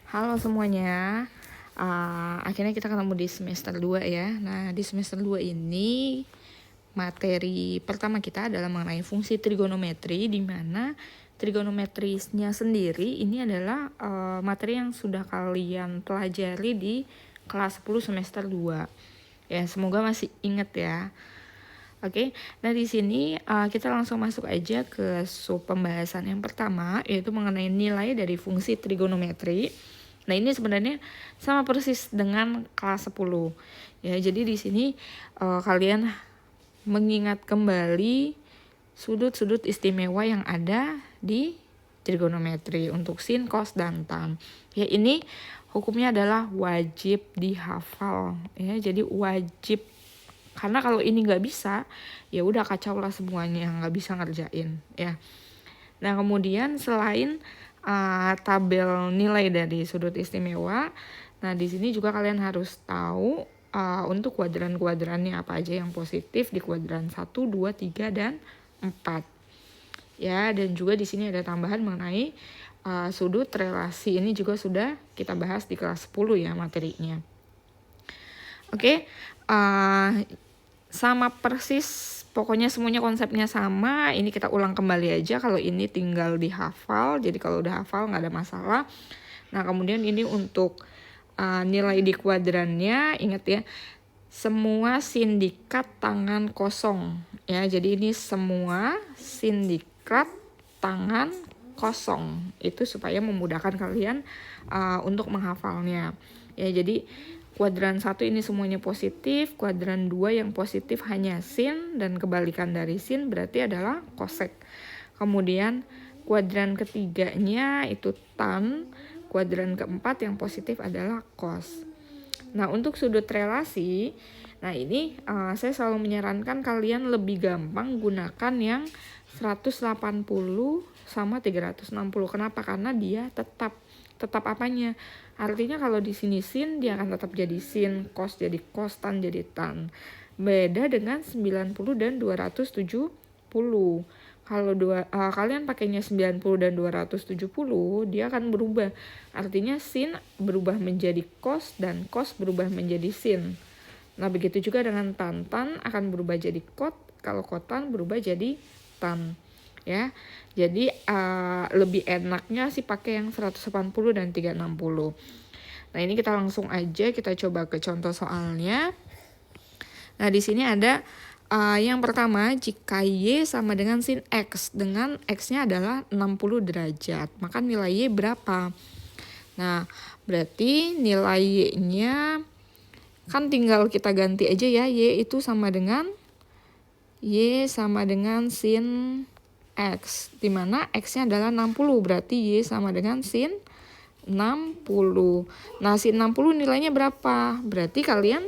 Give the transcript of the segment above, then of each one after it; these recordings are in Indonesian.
Halo semuanya, akhirnya kita ketemu di semester 2 ya. Nah, di semester 2 ini materi pertama kita adalah mengenai fungsi trigonometri, di mana trigonometrisnya sendiri ini adalah materi yang sudah kalian pelajari di kelas 10 semester 2. Ya, semoga masih ingat ya. Oke, nah di sini kita langsung masuk aja ke sub pembahasan yang pertama, yaitu mengenai nilai dari fungsi trigonometri. Nah, ini sebenarnya sama persis dengan kelas 10. Ya, jadi di sini kalian mengingat kembali sudut-sudut istimewa yang ada di trigonometri untuk sin, cos, dan tan. Ya, ini hukumnya adalah wajib dihafal ya. Jadi wajib, karena kalau ini nggak bisa, ya udah kacau lah semuanya, nggak bisa ngerjain ya. Nah, kemudian selain tabel nilai dari sudut istimewa, nah di sini juga kalian harus tahu untuk kuadran-kuadrannya apa aja yang positif di kuadran 1, 2, 3, dan 4. Ya, dan juga di sini ada tambahan mengenai sudut relasi. Ini juga sudah kita bahas di kelas 10 ya materinya. Oke, sama persis, pokoknya semuanya konsepnya sama. Ini kita ulang kembali aja, kalau ini tinggal dihafal. Jadi kalau udah hafal nggak ada masalah. Nah, kemudian ini untuk nilai di kuadrannya, ingat ya, semua sindikat tangan kosong ya. Jadi ini semua sindikat tangan kosong, itu supaya memudahkan kalian untuk menghafalnya ya. Jadi kuadran 1 ini semuanya positif, kuadran 2 yang positif hanya sin, dan kebalikan dari sin berarti adalah kosek. Kemudian kuadran ketiganya itu tan, kuadran keempat yang positif adalah cos. Nah, untuk sudut relasi, nah ini saya selalu menyarankan kalian lebih gampang gunakan yang 180 sama 360. Kenapa? Karena dia tetap apanya? Artinya kalau di sini sin, dia akan tetap jadi sin, cos jadi cos, tan jadi tan. Beda dengan 90 dan 270. Kalau kalian pakainya 90 dan 270, dia akan berubah. Artinya sin berubah menjadi cos dan cos berubah menjadi sin. Nah, begitu juga dengan tan. Tan akan berubah jadi kot, kalau kotan berubah jadi tan. Ya, jadi lebih enaknya sih pakai yang 180 dan 360. Nah, ini kita langsung aja kita coba ke contoh soalnya. Nah, di sini ada yang pertama, jika Y sama dengan sin X, dengan X-nya adalah 60 derajat, maka nilai Y berapa? Nah, berarti nilai Y-nya kan tinggal kita ganti aja ya. Y itu sama dengan sin X, dimana X-nya adalah 60, berarti Y sama dengan sin 60. Nah, sin 60 nilainya berapa? Berarti kalian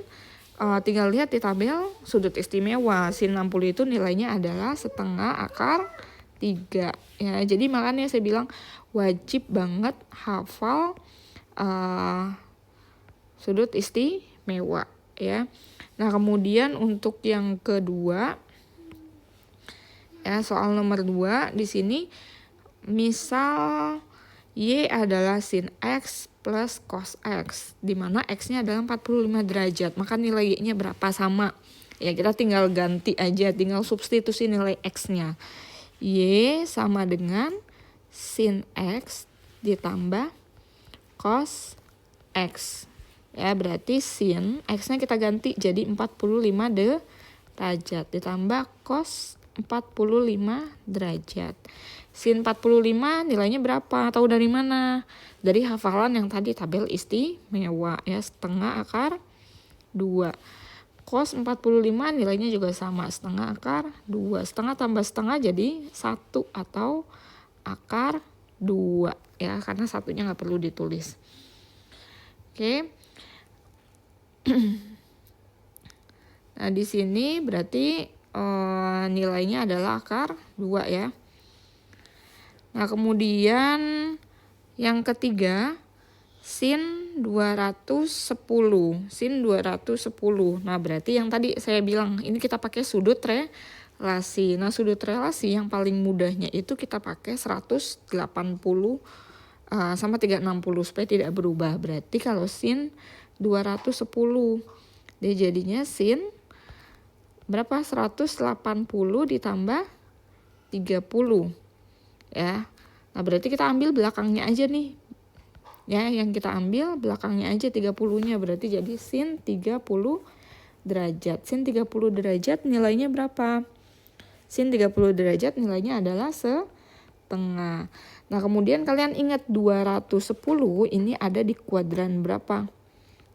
tinggal lihat di tabel sudut istimewa. Sin 60 itu nilainya adalah setengah akar 3 ya. Jadi makanya saya bilang wajib banget hafal sudut istimewa ya. Nah, kemudian untuk yang kedua ya, soal nomor 2 di sini, misal Y adalah sin X plus cos X, di mana X-nya adalah 45 derajat, maka nilai Y-nya berapa? Sama ya, kita tinggal ganti aja, tinggal substitusi nilai X-nya. Y sama dengan sin X ditambah cos X ya, berarti sin X-nya kita ganti jadi 45 derajat ditambah cos 45 derajat. Sin 45 nilainya berapa? Tahu dari mana? Dari hafalan yang tadi, tabel istimewa ya, setengah akar 2. Cos 45 nilainya juga sama, setengah akar 2. Setengah tambah setengah jadi 1 atau akar 2 ya, karena satunya nggak perlu ditulis. Oke. Nah, di sini berarti nilainya adalah akar 2 ya. Nah, kemudian yang ketiga, sin 210. Sin 210. Nah, berarti yang tadi saya bilang, ini kita pakai sudut relasi. Nah, sudut relasi yang paling mudahnya itu kita pakai 180 sama 360 supaya tidak berubah. Berarti kalau sin 210, dia jadinya sin berapa? 180 ditambah 30 ya. Nah berarti kita ambil belakangnya aja nih ya, yang kita ambil belakangnya aja 30-nya, berarti jadi sin 30 derajat. Sin 30 derajat nilainya berapa? Sin 30 derajat nilainya adalah setengah. Nah kemudian kalian ingat 210 ini ada di kuadran berapa?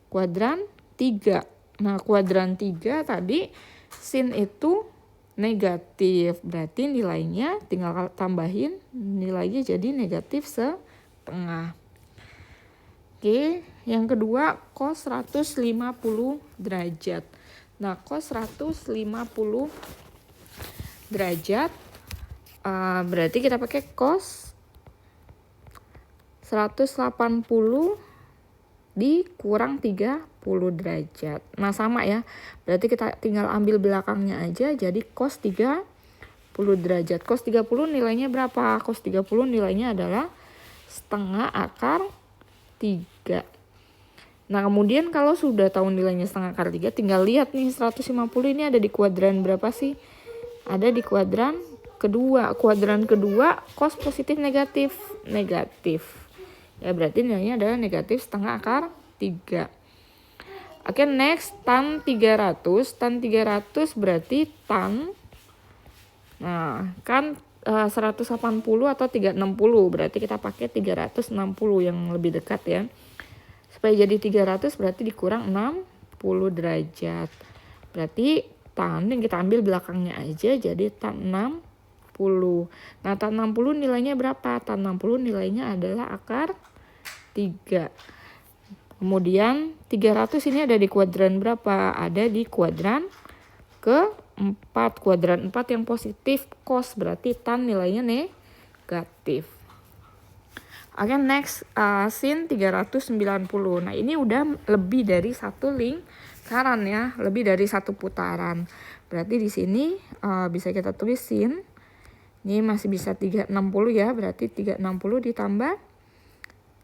Kuadran 3. Nah kuadran 3 tadi sin itu negatif, berarti nilainya tinggal tambahin nilainya jadi negatif setengah. Oke, yang kedua cos 150 derajat. Nah cos 150 derajat berarti kita pakai cos 180 dikurang 30 derajat. Nah sama ya, berarti kita tinggal ambil belakangnya aja, jadi cos 30 derajat. Cos 30 nilainya berapa? Cos 30 nilainya adalah setengah akar 3. Nah kemudian kalau sudah tahu nilainya setengah akar 3, tinggal lihat nih 150 ini ada di kuadran berapa sih? Ada di kuadran kedua. Kuadran kedua cos positif negatif. Ya berarti nilainya adalah negatif setengah akar 3. Oke, next tan 300. Tan 300 berarti tan. Nah, kan 180 atau 360. Berarti kita pakai 360 yang lebih dekat ya. Supaya jadi 300 berarti dikurang 60 derajat. Berarti tan yang kita ambil belakangnya aja jadi tan 60. Nah, tan 60 nilainya berapa? Tan 60 nilainya adalah akar 3. Kemudian 300 ini ada di kuadran berapa? Ada di kuadran keempat. Kuadran 4 yang positif cos, berarti tan nilainya negatif. Oke, next sin 390. Nah ini udah lebih dari satu lingkaran ya, lebih dari satu putaran. Berarti di sini bisa kita tulis sin. Ini masih bisa 360 ya, berarti 360 ditambah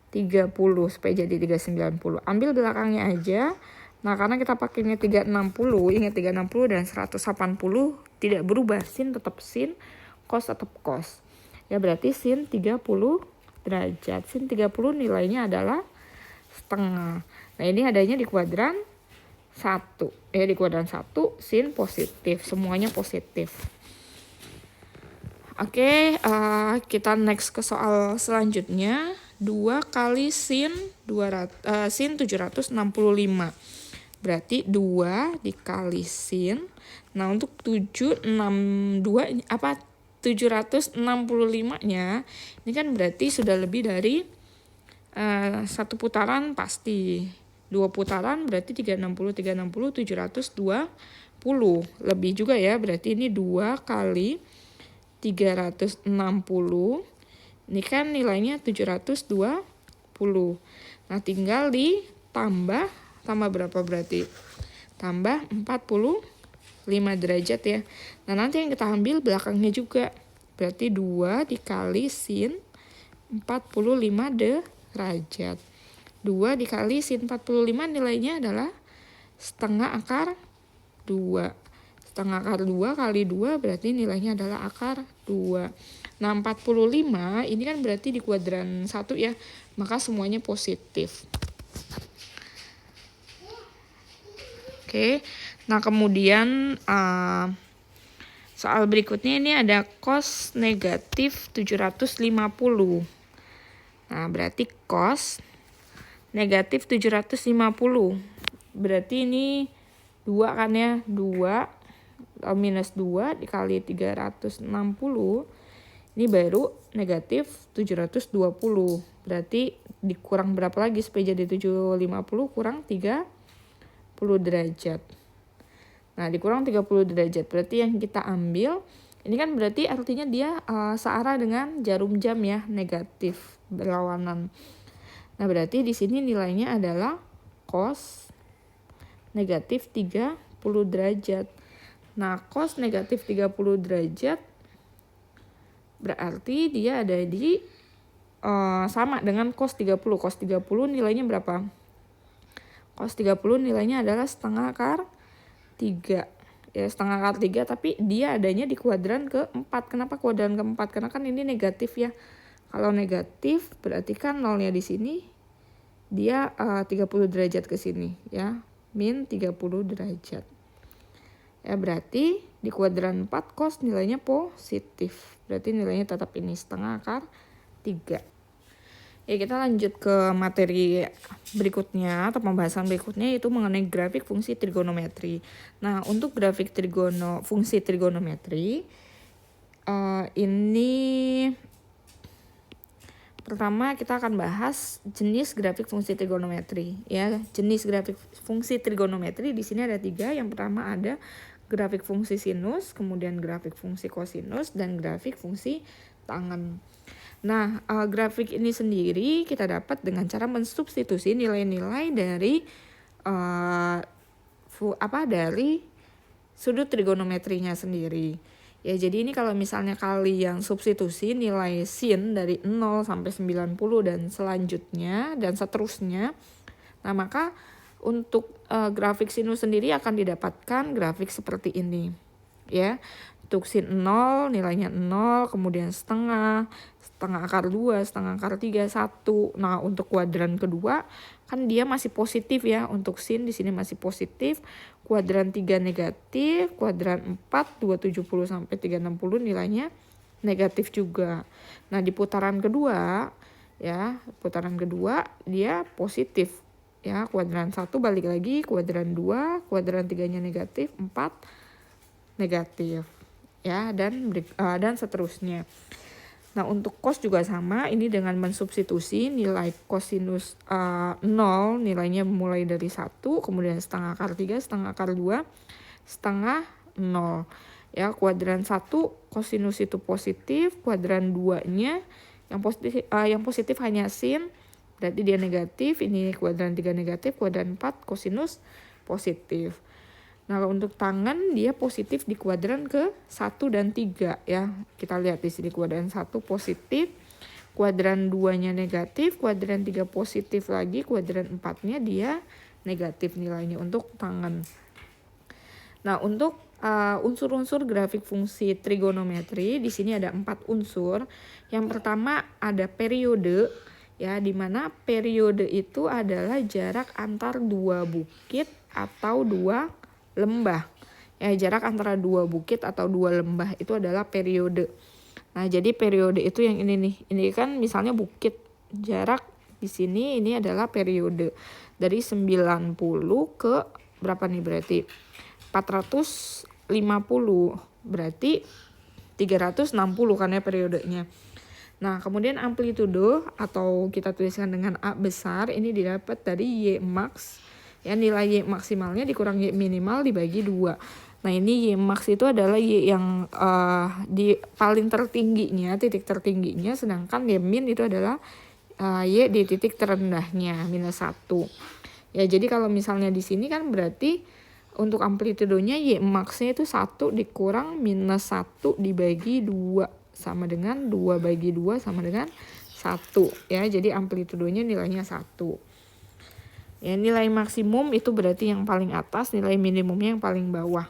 30 supaya jadi 390. Ambil belakangnya aja. Nah karena kita pakainya 360, ingat 360 dan 180 tidak berubah. Sin tetap sin, cos tetap cos. Ya berarti sin 30 derajat. Sin 30 nilainya adalah setengah. Nah ini adanya di kuadran 1. Ya di kuadran 1 sin positif. Semuanya positif. Oke, kita next ke soal selanjutnya. 2 kali sin 765. Berarti 2 dikali sin. Nah, untuk 765 apa 765-nya ini kan berarti sudah lebih dari satu putaran pasti. 2 putaran berarti 360 720. Lebih juga ya, berarti ini 2 kali 360. Ini kan nilainya 720. Nah tinggal ditambah berapa berarti? Tambah 45 derajat ya. Nah nanti yang kita ambil belakangnya juga. Berarti 2 dikali sin 45 derajat. 2 dikali sin 45 nilainya adalah setengah akar 2. Setengah akar 2 kali 2 berarti nilainya adalah akar 2. Nah 45 ini kan berarti di kuadran 1 ya, maka semuanya positif. Oke, nah kemudian soal berikutnya ini ada cos negatif 750. Nah berarti cos negatif 750. Berarti ini 2 kan ya, 2 minus 2 dikali 360. Ini baru negatif 720. Berarti dikurang berapa lagi supaya jadi 750 kurang 30 derajat. Nah dikurang 30 derajat. Berarti yang kita ambil ini kan berarti artinya dia searah dengan jarum jam ya, negatif berlawanan. Nah berarti di sini nilainya adalah cos negatif 30 derajat. Nah cos negatif 30 derajat berarti dia ada di sama dengan cos 30. Cos 30 nilainya berapa? Cos 30 nilainya adalah setengah akar 3. Ya, setengah akar 3, tapi dia adanya di kuadran keempat. Kenapa kuadran keempat? Karena kan ini negatif ya. Kalau negatif berarti kan nolnya di sini dia 30 derajat ke sini ya. Min 30 derajat. Ya, berarti di kuadran 4 cos nilainya positif. Berarti nilainya tetap ini setengah akar 3. Ya, kita lanjut ke materi berikutnya atau pembahasan berikutnya, yaitu mengenai grafik fungsi trigonometri. Nah, untuk grafik fungsi trigonometri ini pertama kita akan bahas jenis grafik fungsi trigonometri ya. Jenis grafik fungsi trigonometri di sini ada 3. Yang pertama ada grafik fungsi sinus, kemudian grafik fungsi kosinus, dan grafik fungsi tangen. Nah, grafik ini sendiri kita dapat dengan cara mensubstitusi nilai-nilai dari dari sudut trigonometrinya sendiri. Ya, jadi ini kalau misalnya kalian substitusi nilai sin dari 0 sampai 90 dan selanjutnya dan seterusnya, nah maka untuk grafik sinus sendiri akan didapatkan grafik seperti ini. Ya, untuk sin 0 nilainya 0, kemudian setengah akar 2, setengah akar 3, 1. Nah, untuk kuadran kedua kan dia masih positif ya. Untuk sin di sini masih positif. Kuadran 3 negatif, kuadran 4 270 sampai 360 nilainya negatif juga. Nah, di putaran kedua ya, dia positif. Ya, kuadran 1 balik lagi, kuadran 2, kuadran 3-nya negatif, 4 negatif. Ya, dan seterusnya. Nah, untuk cos juga sama, ini dengan mensubstitusi nilai kosinus 0 nilainya mulai dari 1, kemudian setengah akar 3, setengah akar 2, setengah 0. Ya, kuadran 1 kosinus itu positif, kuadran 2-nya yang positif hanya sin, berarti dia negatif. Ini kuadran 3 negatif, kuadran 4 kosinus positif. Nah, untuk tangan dia positif di kuadran ke 1 dan 3 ya. Kita lihat di sini kuadran 1 positif, kuadran 2-nya negatif, kuadran 3 positif lagi, kuadran 4-nya dia negatif nilainya untuk tangan. Nah, untuk unsur-unsur grafik fungsi trigonometri di sini ada 4 unsur. Yang pertama ada periode ya, di mana periode itu adalah jarak antar dua bukit atau dua lembah. Ya, jarak antara dua bukit atau dua lembah itu adalah periode. Nah, jadi periode itu yang ini nih. Ini kan misalnya bukit. Jarak di sini ini adalah periode. Dari 90 ke berapa nih berarti? 450. Berarti 360 kan ya periodenya. Nah, kemudian amplitudo atau kita tuliskan dengan A besar ini didapat dari Y max. Ya, nilai Y maksimalnya dikurang Y minimal dibagi 2. Nah, ini Y max itu adalah Y yang di paling tertingginya, titik tertingginya, sedangkan Y min itu adalah Y di titik terendahnya, minus 1. Ya, jadi kalau misalnya di sini kan berarti untuk amplitudonya Y max-nya itu 1 dikurang minus 1 dibagi 2 sama dengan 2 bagi 2 sama dengan 1. Ya, jadi amplitudonya nilainya 1. Ya, nilai maksimum itu berarti yang paling atas, nilai minimumnya yang paling bawah.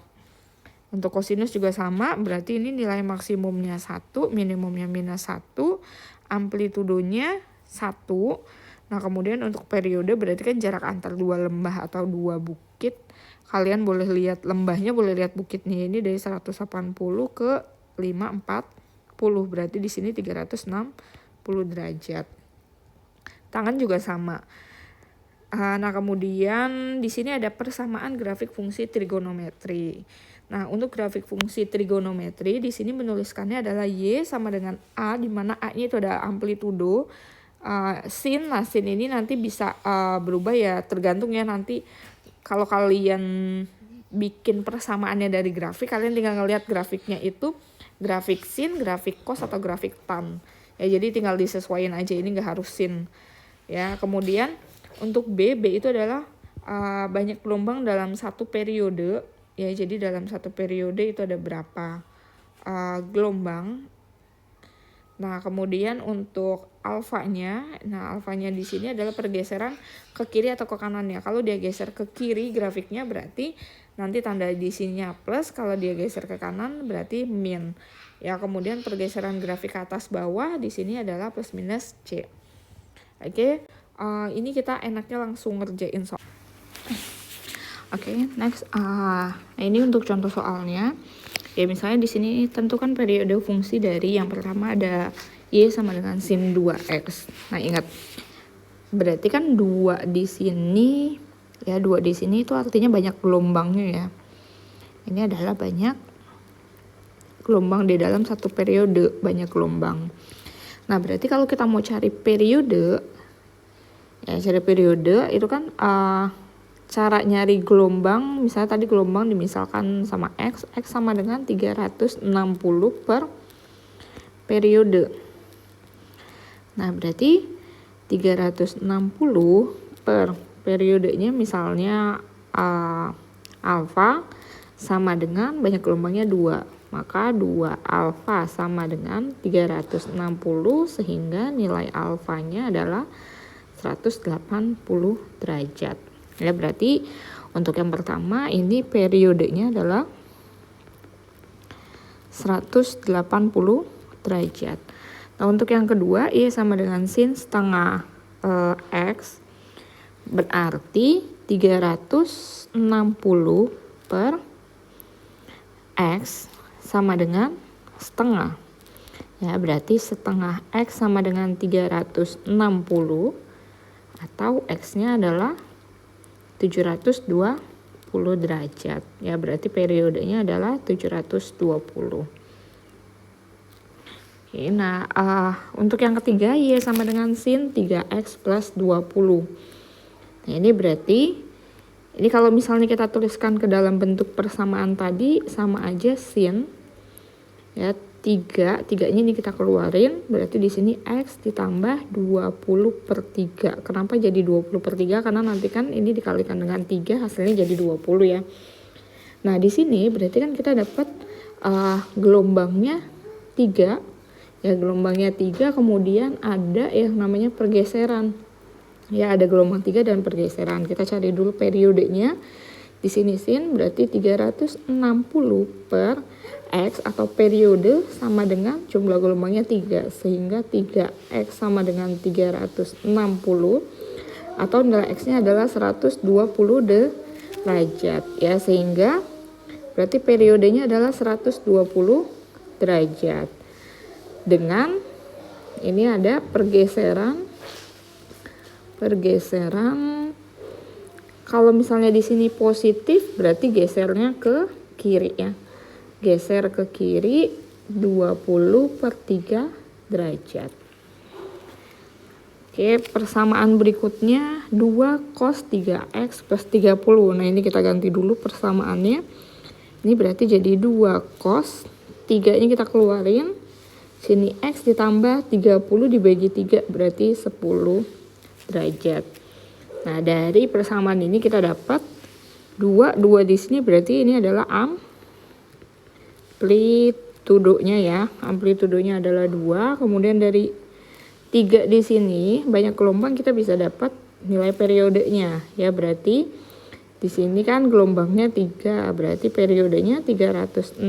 Untuk kosinus juga sama, berarti ini nilai maksimumnya 1, minimumnya minus 1, amplitudonya 1. Nah, kemudian untuk periode berarti kan jarak antar dua lembah atau dua bukit. Kalian boleh lihat lembahnya, boleh lihat bukitnya ini dari 180 ke 540, berarti di sini 360 derajat. Tangan juga sama. Nah, kemudian di sini ada persamaan grafik fungsi trigonometri. Nah, untuk grafik fungsi trigonometri di sini menuliskannya adalah Y sama dengan A, di mana A-nya itu ada amplitudo. Sin ini nanti bisa berubah ya, tergantung ya nanti kalau kalian bikin persamaannya dari grafik, kalian tinggal ngelihat grafiknya itu grafik sin, grafik cos, atau grafik tan. Ya, jadi tinggal disesuaikan aja, ini nggak harus sin. Ya, kemudian untuk B itu adalah banyak gelombang dalam satu periode. Ya, jadi dalam satu periode itu ada berapa gelombang. Nah, kemudian untuk alfanya, nah alfanya di sini adalah pergeseran ke kiri atau ke kanannya. Kalau dia geser ke kiri grafiknya berarti nanti tanda di sininya plus, kalau dia geser ke kanan berarti min. Ya, kemudian pergeseran grafik ke atas bawah di sini adalah plus minus C. Oke, ini kita enaknya langsung ngerjain soal. Oke, next. Nah, ini untuk contoh soalnya. Ya, misalnya di sini tentukan periode fungsi dari yang pertama ada Y sama dengan sin 2X. Nah, ingat. Berarti kan 2 di sini, ya 2 di sini itu artinya banyak gelombangnya ya. Ini adalah banyak gelombang di dalam satu periode, banyak gelombang. Nah, berarti kalau kita mau cari periode, ya cari periode itu kan cara nyari gelombang, misalnya tadi gelombang dimisalkan sama X sama dengan 360 per periode. Nah, berarti 360 per periodenya misalnya alfa sama dengan banyak gelombangnya 2. Maka 2 alfa sama dengan 360 sehingga nilai alfanya adalah 180 derajat. Ya, berarti untuk yang pertama ini periodenya adalah 180 derajat. Nah, untuk yang kedua Y sama dengan sin setengah X, berarti 360 per X sama dengan setengah. Ya, berarti setengah X sama dengan 360 atau X-nya adalah 720 derajat. Ya, berarti periodenya adalah 720. Oke, nah untuk yang ketiga Y sama dengan sin 3X plus 20. Nah, ini berarti ini kalau misalnya kita tuliskan ke dalam bentuk persamaan tadi sama aja sin. Ya, 3-nya ini kita keluarin, berarti di sini X ditambah 20 per 3. Kenapa jadi 20 per 3? Karena nanti kan ini dikalikan dengan 3 hasilnya jadi 20 ya. Nah, di sini berarti kan kita dapat gelombangnya 3. Ya, gelombangnya 3, kemudian ada yang namanya pergeseran. Ya, ada gelombang 3 dan pergeseran. Kita cari dulu periodenya. Di sini sin berarti 360 per X atau periode sama dengan jumlah gelombangnya 3. Sehingga 3X sama dengan 360 atau nilai X-nya adalah 120 derajat. Ya, sehingga berarti periodenya adalah 120 derajat. Dengan ini ada pergeseran. Kalau misalnya di sini positif berarti gesernya ke kiri ya. Geser ke kiri 20 per 3 derajat. Oke, persamaan berikutnya 2 cos 3X plus 30. Nah, ini kita ganti dulu persamaannya. Ini berarti jadi 2 cos, 3-nya kita keluarin. Sini X ditambah 30 dibagi 3 berarti 10 derajat. Nah, dari persamaan ini kita dapat 2 di sini berarti ini adalah amplitudonya ya. Amplitudonya adalah 2, kemudian dari 3 di sini banyak gelombang kita bisa dapat nilai periodenya ya. Berarti di sini kan gelombangnya 3, berarti periodenya 360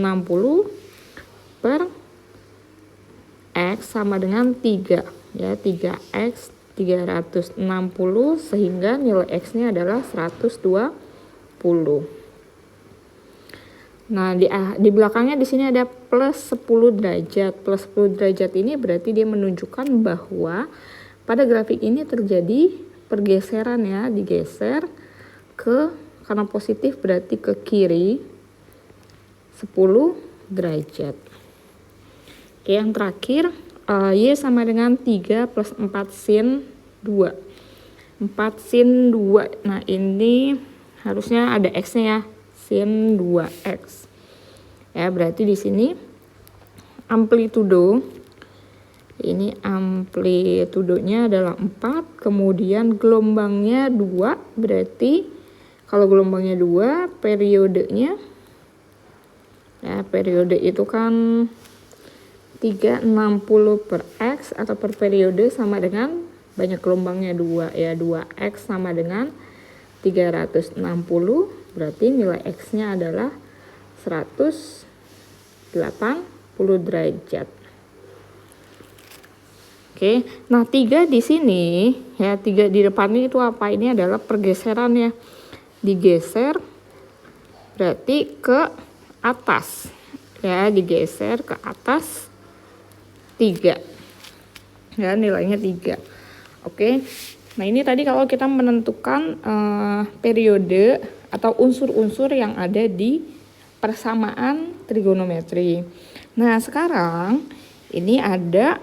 per X sama dengan 3 ya. 3X 360 sehingga nilai X-nya adalah 120. Nah, di belakangnya di sini ada plus 10 derajat. Plus 10 derajat ini berarti dia menunjukkan bahwa pada grafik ini terjadi pergeseran ya, digeser karena positif berarti ke kiri 10 derajat. Oke, yang terakhir Y sama dengan 3 plus 4 sin 2. 4 sin 2. Nah, ini harusnya ada X-nya ya. Sin 2X. Ya, berarti di sini amplitudo. Ini amplitudonya adalah 4, kemudian gelombangnya 2. Berarti kalau gelombangnya 2, periodenya ya, periode itu kan 360 per X atau per periode sama dengan banyak gelombangnya 2 ya. 2X sama dengan 360, berarti nilai X-nya adalah 180 derajat. Oke, nah 3 di sini ya, 3 di depannya itu apa? Ini adalah pergeseran ya. Digeser berarti ke atas. Ya, digeser ke atas 3. Ya, nilainya 3. Oke. Nah, ini tadi kalau kita menentukan periode atau unsur-unsur yang ada di persamaan trigonometri. Nah, sekarang ini ada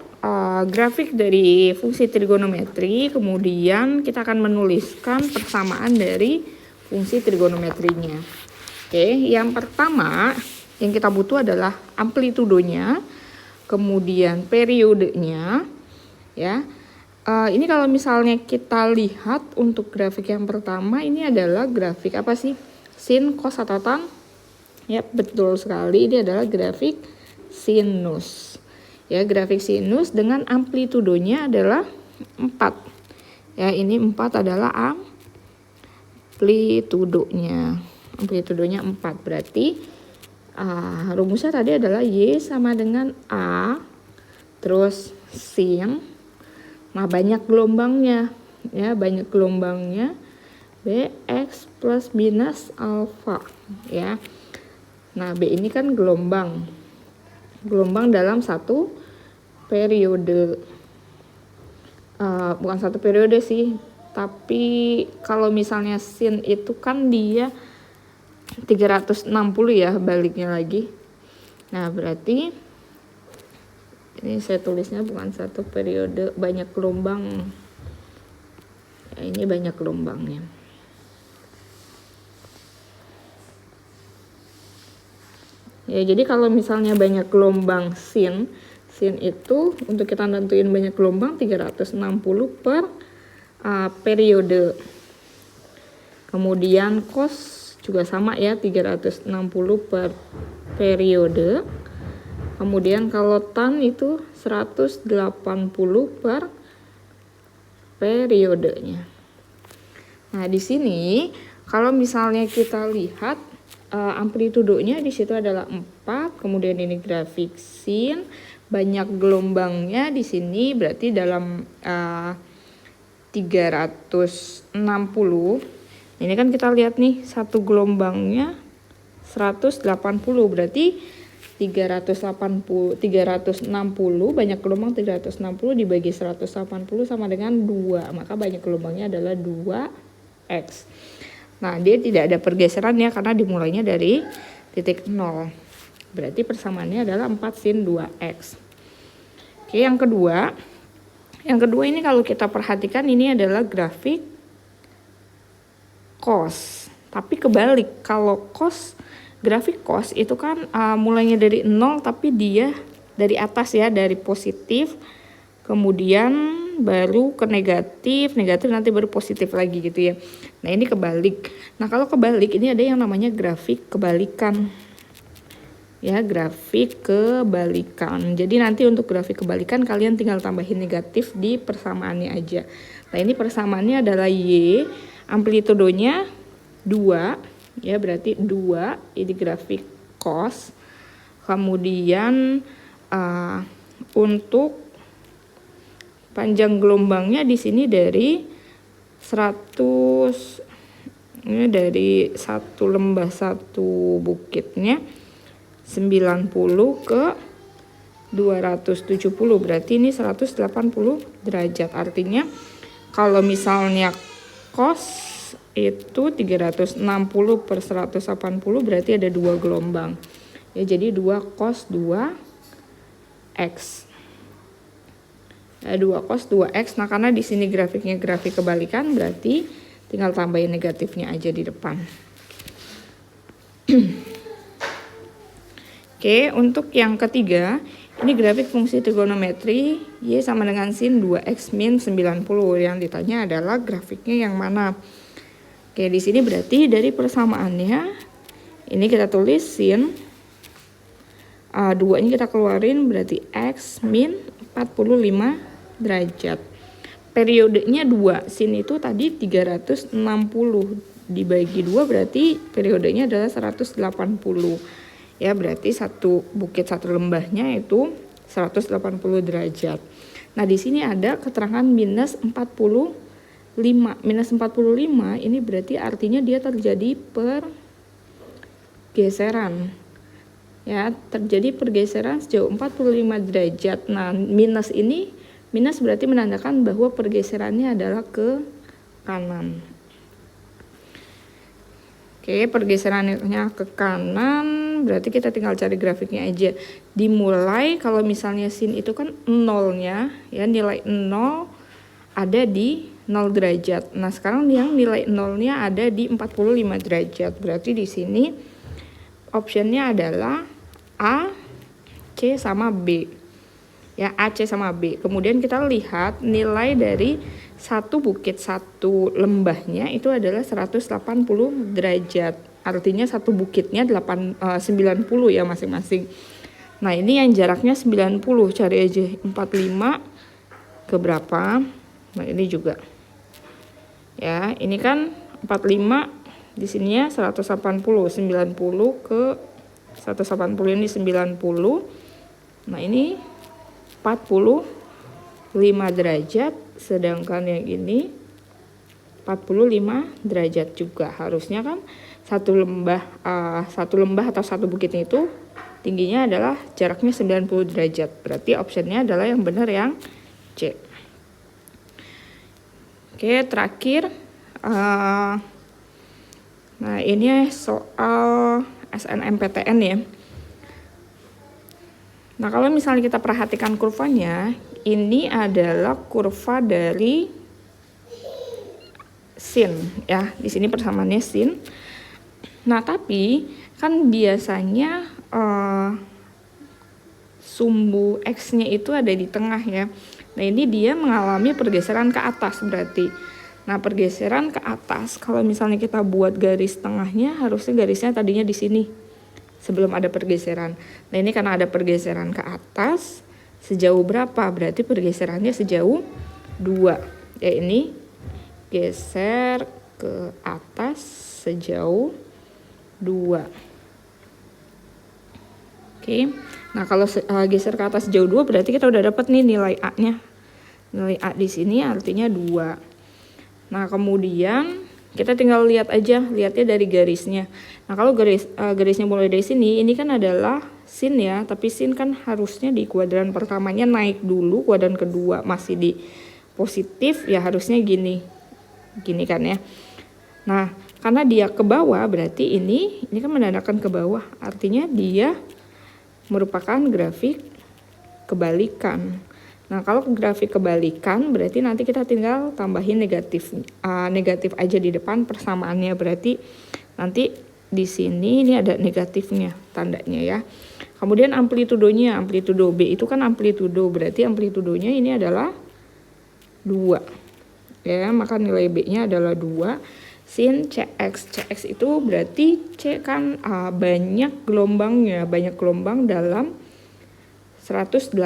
grafik dari fungsi trigonometri, kemudian kita akan menuliskan persamaan dari fungsi trigonometrinya. Oke, yang pertama yang kita butuh adalah amplitudonya, kemudian periodenya ya. Ini kalau misalnya kita lihat untuk grafik yang pertama, ini adalah grafik apa sih? Sin, cos, atau tan? Ya, betul sekali, ini adalah grafik sinus. Ya, grafik sinus dengan amplitudonya adalah 4. Ya, ini 4 adalah amplitudonya. Amplitudonya 4, berarti rumusnya tadi adalah Y sama dengan A, terus sin. Nah, banyak gelombangnya ya, banyak gelombangnya Bx plus minus alfa ya. Nah, B ini kan gelombang dalam satu periode, bukan satu periode sih, tapi kalau misalnya sin itu kan dia 360 ya, baliknya lagi. Nah, berarti ini saya tulisnya bukan satu periode, banyak gelombang. Ya, ini banyak gelombangnya. Ya, jadi kalau misalnya banyak gelombang sin itu untuk kita nentuin banyak gelombang 360 per periode. Kemudian cos juga sama ya, 360 per periode. Kemudian kalau tan itu 180 per periodenya. Nah, di sini kalau misalnya kita lihat amplitudonya di situ adalah 4, kemudian ini grafik sin, banyak gelombangnya di sini, berarti dalam 360. Ini kan kita lihat nih, satu gelombangnya 180, berarti 360 banyak gelombang 360 dibagi 180 sama dengan 2, maka banyak gelombangnya adalah 2x. Nah, dia tidak ada pergeseran ya, karena dimulainya dari titik 0, berarti persamaannya adalah 4 sin 2x. Oke, yang kedua ini kalau kita perhatikan, ini adalah grafik cos, tapi kebalik. Kalau grafik cos itu kan mulainya dari 0, tapi dia dari atas ya, dari positif, kemudian baru ke negatif nanti baru positif lagi gitu ya. Nah, ini kebalik. Nah, kalau kebalik ini ada yang namanya grafik kebalikan. Ya, grafik kebalikan. Jadi nanti untuk grafik kebalikan kalian tinggal tambahin negatif di persamaannya aja. Nah, ini persamaannya adalah Y, amplitudonya 2. Ya, berarti 2, ini grafik cos. Kemudian untuk panjang gelombangnya di sini dari 100, ini dari satu lembah satu bukitnya 90 ke 270, berarti ini 180 derajat. Artinya kalau misalnya cos itu 360 per 180, berarti ada 2 gelombang ya, jadi 2 cos 2x ya, 2 cos 2x. Nah, karena di sini grafiknya grafik kebalikan, berarti tinggal tambahin negatifnya aja di depan. Oke, untuk yang ketiga, ini grafik fungsi trigonometri Y sama dengan sin 2x min 90. Yang ditanya adalah grafiknya yang mana. Oke, di sini berarti dari persamaannya ini kita tulis sin 2-nya kita keluarin, berarti X min 45 derajat. Periodenya 2, sin itu tadi 360 dibagi 2 berarti periodenya adalah 180. Ya, berarti satu bukit satu lembahnya itu 180 derajat. Nah, di sini ada keterangan minus 45. Minus 45 ini berarti artinya dia terjadi pergeseran. Ya, terjadi pergeseran sejauh 45 derajat. Nah, minus berarti menandakan bahwa pergeserannya adalah ke kanan. Oke, pergeserannya ke kanan, berarti kita tinggal cari grafiknya aja. Dimulai kalau misalnya sin itu kan nolnya, ya nilai 0 ada di 0 derajat. Nah, sekarang yang nilai nolnya ada di 45 derajat. Berarti di sini optionnya adalah A, C sama B. Ya, A, C sama B. Kemudian kita lihat nilai dari satu bukit satu lembahnya itu adalah 180 derajat. Artinya satu bukitnya 90 ya masing-masing. Nah, ini yang jaraknya 90, cari aja 45 ke berapa. Nah, ini juga. Ya, ini kan 45 di sininya 180, 90 ke 180 ini 90. Nah, ini 45 derajat, sedangkan yang ini 45 derajat juga. Harusnya kan satu lembah atau satu bukitnya itu tingginya adalah jaraknya 90 derajat. Berarti optionnya adalah yang benar yang C. Oke, terakhir nah ini soal SNMPTN ya. Nah, kalau misalnya kita perhatikan kurvanya, ini adalah kurva dari sin ya. Di sini persamaannya sin. Nah, tapi kan biasanya sumbu X-nya itu ada di tengah ya. Nah, ini dia mengalami pergeseran ke atas berarti. Nah, pergeseran ke atas kalau misalnya kita buat garis tengahnya, harusnya garisnya tadinya di sini sebelum ada pergeseran. Nah, ini karena ada pergeseran ke atas, sejauh berapa? Berarti pergeserannya sejauh 2. Ya, ini geser ke atas sejauh 2. Oke. Nah, kalau geser ke atas sejauh 2 berarti kita udah dapat nih nilai A-nya. Nilai A di sini artinya 2. Nah, kemudian kita tinggal lihatnya dari garisnya. Nah, kalau garisnya mulai dari sini, ini kan adalah sin ya, tapi sin kan harusnya di kuadran pertamanya naik dulu, kuadran kedua masih di positif, ya harusnya gini kan ya. Nah, karena dia ke bawah, berarti ini kan menandakan ke bawah, artinya dia merupakan grafik kebalikan. Nah, kalau grafik kebalikan berarti nanti kita tinggal tambahin negatif aja di depan persamaannya. Berarti nanti di sini ini ada negatifnya tandanya ya. Kemudian amplitudonya, amplitudo B itu kan amplitudo, berarti amplitudonya ini adalah 2. Ya, maka nilai B-nya adalah 2 sin CX. CX itu berarti C kan banyak gelombangnya, banyak gelombang dalam 180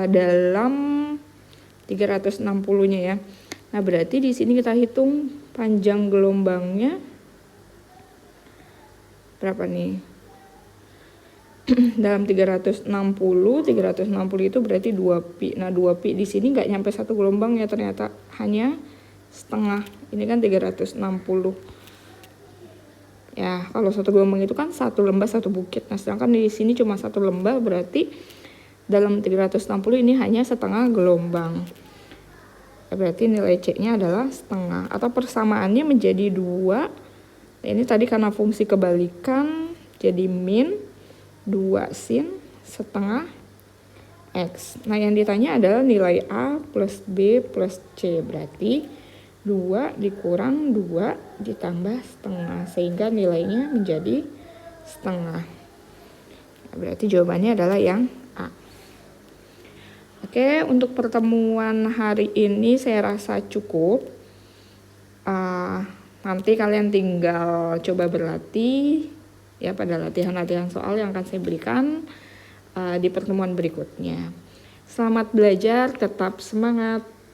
dalam 360-nya ya. Nah, berarti di sini kita hitung panjang gelombangnya berapa nih? Dalam 360 itu berarti 2pi. Nah, 2pi di sini nggak nyampe satu gelombang ya, ternyata hanya setengah. Ini kan 360. Ya, kalau satu gelombang itu kan satu lembah satu bukit. Nah, sedangkan di sini cuma satu lembah, berarti dalam 360 ini hanya setengah gelombang. Berarti nilai C-nya adalah setengah, atau persamaannya menjadi 2. Nah, ini tadi karena fungsi kebalikan jadi min 2 sin setengah X. Nah, yang ditanya adalah nilai A plus B plus C. Berarti 2 dikurang 2 ditambah setengah, sehingga nilainya menjadi setengah. Berarti jawabannya adalah yang A. Oke, untuk pertemuan hari ini saya rasa cukup. Nanti kalian tinggal coba berlatih ya pada latihan-latihan soal yang akan saya berikan di pertemuan berikutnya. Selamat belajar, tetap semangat.